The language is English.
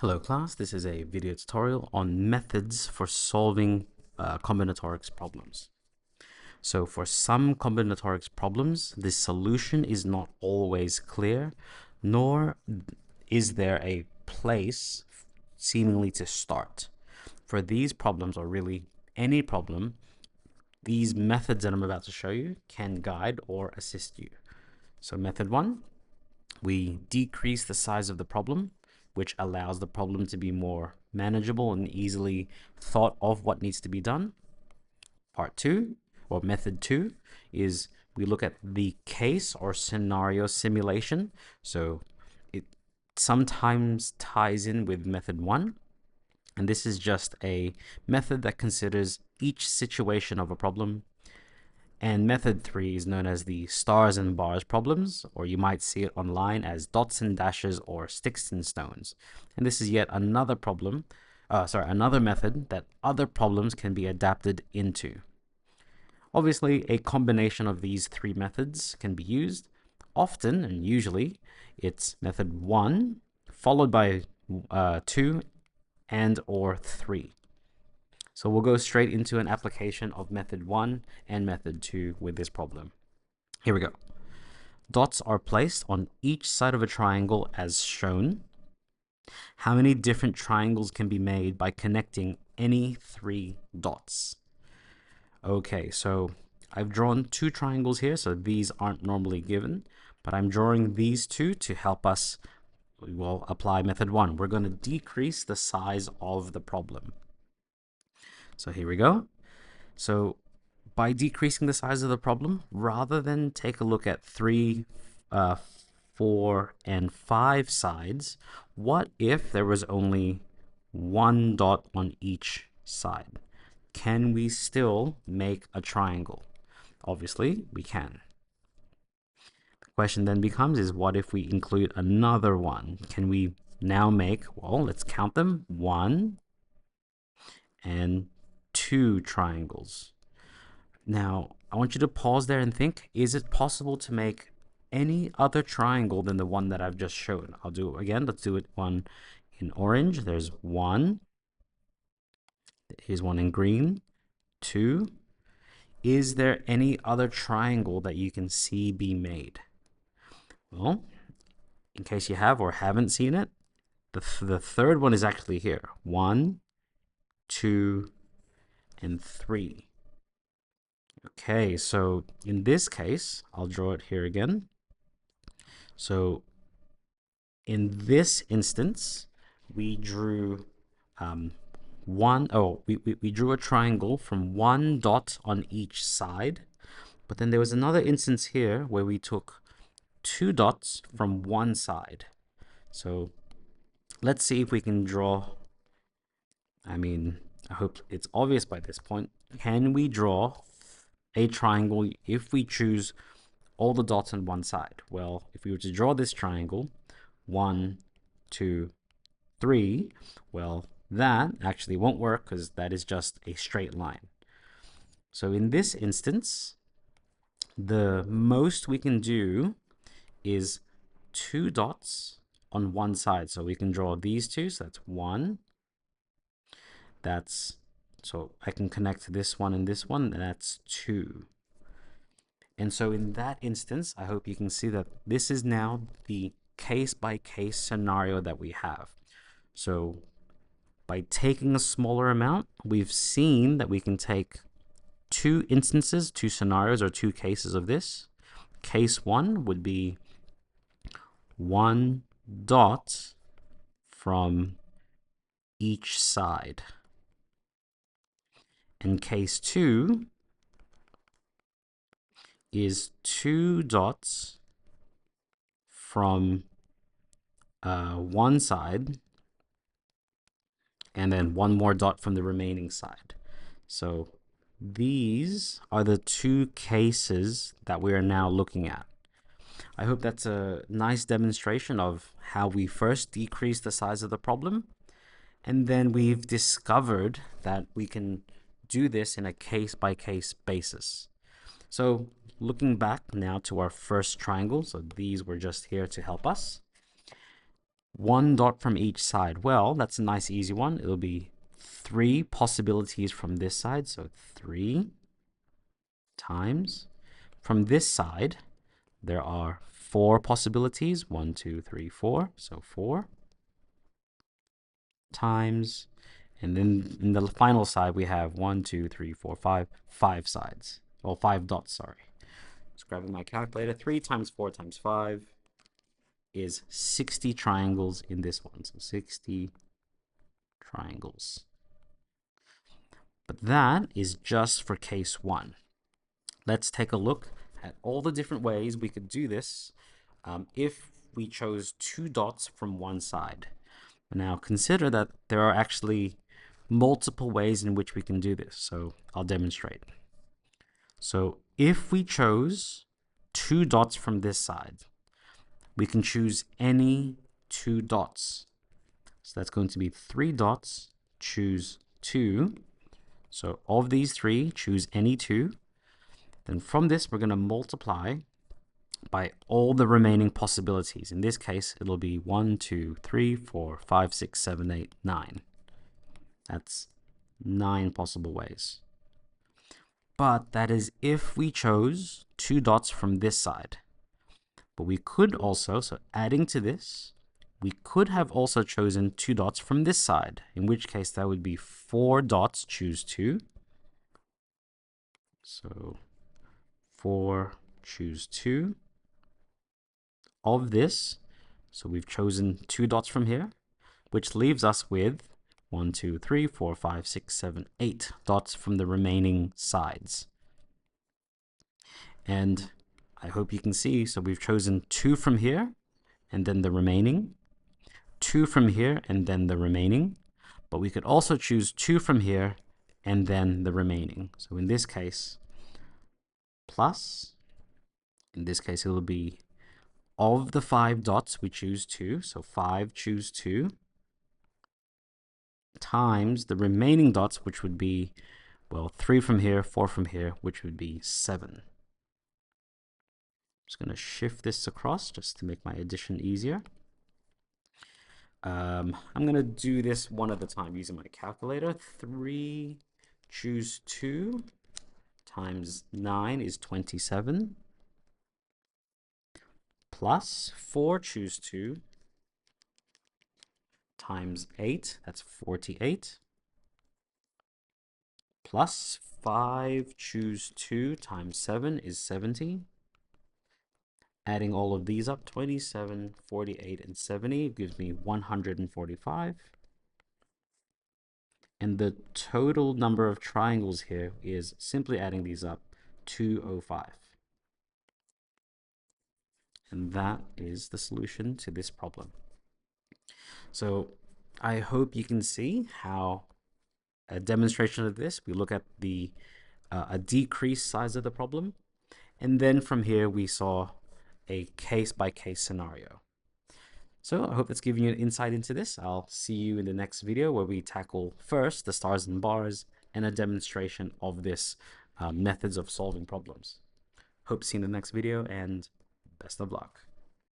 Hello class, this is a video tutorial on methods for solving combinatorics problems. So for some combinatorics problems, the solution is not always clear, nor is there a place seemingly to start. For these problems, or really any problem, these methods that I'm about to show you can guide or assist you. So method one, we decrease the size of the problem, which allows the problem to be more manageable and easily thought of what needs to be done. Part two, or method two, is we look at the case or scenario simulation. So it sometimes ties in with method one. And this is just a method that considers each situation of a problem. And method three is known as the stars and bars problems, or you might see it online as dots and dashes or sticks and stones. And this is yet another another method that other problems can be adapted into. Obviously, a combination of these three methods can be used. Often, and usually, it's method one, followed by two and or three. So we'll go straight into an application of method one and method two with this problem. Here we go. Dots are placed on each side of a triangle as shown. How many different triangles can be made by connecting any three dots? Okay, so I've drawn two triangles here, so these aren't normally given, but I'm drawing these two to help us, well, apply method one. We're going to decrease the size of the problem. So here we go. So by decreasing the size of the problem, rather than take a look at 3, 4, and 5 sides, what if there was only one dot on each side? Can we still make a triangle? Obviously, we can. The question then becomes is what if we include another one? Can we now make, well, let's count them, 1 and 2 triangles. Now, I want you to pause there and think, is it possible to make any other triangle than the one that I've just shown? I'll do it again. Let's do it one in orange. There's 1. Here's one in green. 2. Is there any other triangle that you can see be made? Well, in case you have or haven't seen it, the third one is actually here. 1, 2, and 3. Okay, so in this case, I'll draw it here again. So in this instance, we drew we drew a triangle from one dot on each side. But then there was another instance here where we took 2 dots from one side. So let's see if we can draw, I hope it's obvious by this point. Can we draw a triangle if we choose all the dots on one side? Well, if we were to draw this triangle, 1, 2, 3, well, that actually won't work because that is just a straight line. So in this instance, the most we can do is 2 dots on one side. So we can draw these two. So that's 1. So I can connect this one and this one, and that's 2. And so in that instance, I hope you can see that this is now the case-by-case scenario that we have. So by taking a smaller amount, we've seen that we can take 2 instances, 2 scenarios, or 2 cases of this. Case 1 would be 1 dot from each side. And case 2 is 2 dots from one side and then 1 more dot from the remaining side. So these are the 2 cases that we are now looking at. I hope that's a nice demonstration of how we first decrease the size of the problem, and then we've discovered that we can do this in a case-by-case basis. So looking back now to our first triangle, so these were just here to help us. one dot from each side. Well, that's a nice easy one. It'll be 3 possibilities from this side. So 3 times. From this side, there are 4 possibilities. 1, 2, 3, 4. So 4 times. And then in the final side, we have 1, 2, 3, 4, 5. 5 sides. Or 5 dots, sorry. Just grabbing my calculator. 3 times 4 times 5 is 60 triangles in this one. So 60 triangles. But that is just for case 1. Let's take a look at all the different ways we could do this if we chose 2 dots from one side. Now consider that there are actually multiple ways in which we can do this. So I'll demonstrate. So if we chose 2 dots from this side, we can choose any 2 dots. So that's going to be 3 dots, choose 2. So of these 3, choose any 2. Then from this, we're going to multiply by all the remaining possibilities. In this case, it'll be 1, 2, 3, 4, 5, 6, 7, 8, 9. That's 9 possible ways. But that is if we chose 2 dots from this side. But we could also, so adding to this, we could have also chosen 2 dots from this side, in which case that would be 4 dots, choose 2. So 4, choose 2. Of this, so we've chosen 2 dots from here, which leaves us with 1, 2, 3, 4, 5, 6, 7, 8 dots from the remaining sides. And I hope you can see, so we've chosen 2 from here, and then the remaining, 2 from here, and then the remaining. But we could also choose 2 from here, and then the remaining. So in this case, plus, in this case, it'll be of the 5 dots, we choose 2. So 5, choose 2, times the remaining dots, which would be, well, 3 from here, 4 from here, which would be 7. Just going to shift this across just to make my addition easier. I'm going to do this one at a time using my calculator. 3, choose 2, times 9 is 27. Plus 4, choose 2, times 8, that's 48. Plus 5, choose 2, times 7 is 70. Adding all of these up, 27, 48, and 70 gives me 145. And the total number of triangles here is, simply adding these up, 205. And that is the solution to this problem. So I hope you can see how a demonstration of this, we look at the a decreased size of the problem, and then from here we saw a case-by-case scenario. So I hope that's giving you an insight into this. I'll see you in the next video where we tackle first the stars and bars and a demonstration of this methods of solving problems. Hope to see you in the next video, and best of luck.